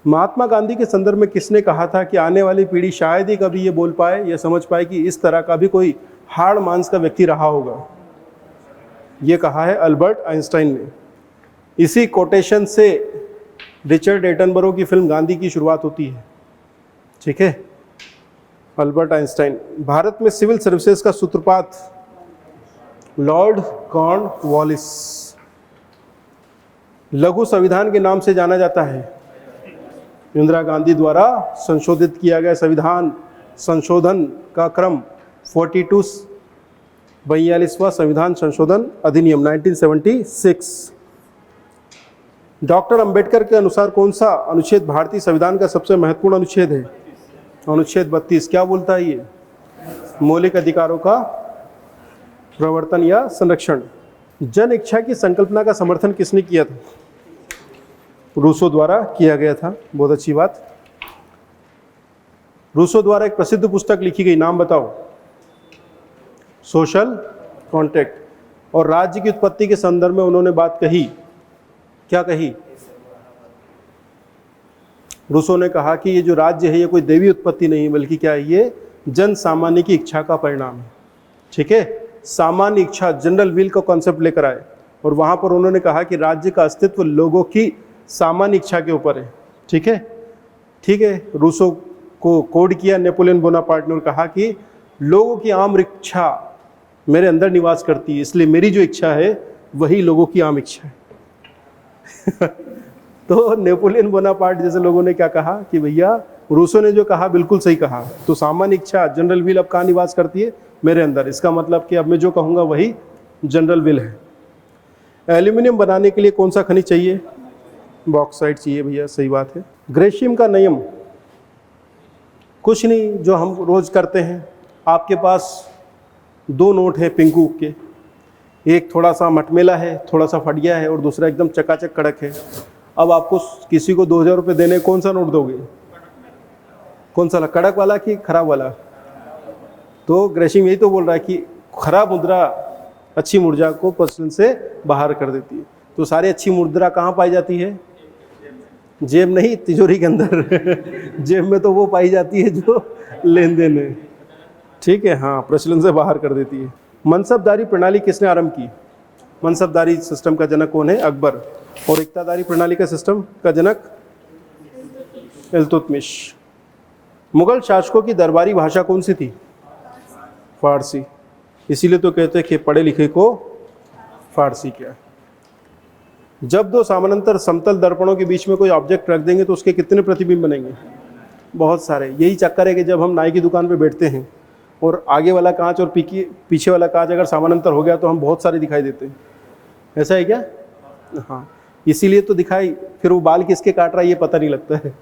महात्मा गांधी के संदर्भ में किसने कहा था कि आने वाली पीढ़ी शायद ही कभी ये बोल पाए या समझ पाए कि इस तरह का भी कोई हाड़ मांस का व्यक्ति रहा होगा? ये कहा है अल्बर्ट आइंस्टाइन ने। इसी कोटेशन से रिचर्ड एटनबरो की फिल्म गांधी की शुरुआत होती है। ठीक है, अल्बर्ट आइंस्टाइन। भारत में सिविल सर्विसेज का सूत्रपात लॉर्ड कॉर्नवालिस। लघु संविधान के नाम से जाना जाता है। इंदिरा गांधी द्वारा संशोधित किया गया संविधान संशोधन का क्रम 42वां संविधान संशोधन अधिनियम 1976। डॉक्टर अंबेडकर के अनुसार कौन सा अनुच्छेद भारतीय संविधान का सबसे महत्वपूर्ण अनुच्छेद है? अनुच्छेद 32। क्या बोलता है ये? मौलिक अधिकारों का प्रवर्तन या संरक्षण। जन इच्छा की संकल्पना का समर्थन किसने किया था? रूसो द्वारा किया गया था। बहुत अच्छी बात। रूसो द्वारा एक प्रसिद्ध पुस्तक लिखी गई, नाम बताओ। Social contract. और राज्य की उत्पत्ति के संदर्भ में उन्होंने बात कही, क्या कही? रूसो ने कहा कि ये जो राज्य है ये कोई दैवी उत्पत्ति नहीं बल्कि क्या है, ये जन सामान्य की इच्छा का परिणाम है। ठीक है, सामान्य इच्छा, जनरल विल का कॉन्सेप्ट लेकर आए और वहां पर उन्होंने कहा कि राज्य का अस्तित्व लोगों की सामान्य इच्छा के ऊपर है। ठीक है, ठीक है। रूसो को कोड किया नेपोलियन बोनापार्ट ने और कहा कि लोगों की आम इच्छा मेरे अंदर निवास करती है, इसलिए मेरी जो इच्छा है वही लोगों की आम इच्छा है। तो नेपोलियन बोनापार्ट जैसे लोगों ने क्या कहा कि भैया रूसो ने जो कहा बिल्कुल सही कहा। तो सामान्य इच्छा जनरल विल अब कहाँ निवास करती है? मेरे अंदर। इसका मतलब कि अब मैं जो कहूँगा वही जनरल विल है। एल्यूमिनियम बनाने के लिए कौन सा खनिज चाहिए? बॉक्साइट चाहिए भैया, सही बात है। ग्रेशियम का नियम कुछ नहीं, जो हम रोज करते हैं। आपके पास 2 नोट है पिंकू के, एक थोड़ा सा मटमेला है, थोड़ा सा फट गया है, और दूसरा एकदम चकाचक कड़क है। अब आपको किसी को 2000 रुपये देने, कौन सा नोट दोगे? कौन सा, कड़क वाला कि खराब वाला? तो ग्रेशियम यही तो बोल रहा है कि खराब मुद्रा अच्छी मुद्रा को प्रचलन से बाहर कर देती है। तो सारी अच्छी मुद्रा कहाँ पाई जाती है? जेब नहीं, तिजोरी के अंदर। जेब में तो वो पाई जाती है जो लेन देन है। ठीक है, हाँ, प्रचलन से बाहर कर देती है। मनसबदारी प्रणाली किसने आरंभ की? मनसबदारी सिस्टम का जनक कौन है? अकबर। और इक्तादारी प्रणाली का सिस्टम का जनक इल्तुतमिश। मुगल शासकों की दरबारी भाषा कौन सी थी? फारसी। इसीलिए तो कहते हैं कि पढ़े लिखे को फारसी क्या। जब 2 समानांतर समतल दर्पणों के बीच में कोई ऑब्जेक्ट रख देंगे तो उसके कितने प्रतिबिंब बनेंगे? बहुत सारे। यही चक्कर है कि जब हम नाई की दुकान पे बैठते हैं और आगे वाला कांच और पीछे वाला कांच अगर समानांतर हो गया तो हम बहुत सारे दिखाई देते हैं। ऐसा है क्या? हाँ, इसीलिए तो दिखाई, फिर वो बाल किसके काट रहा है ये पता नहीं लगता है।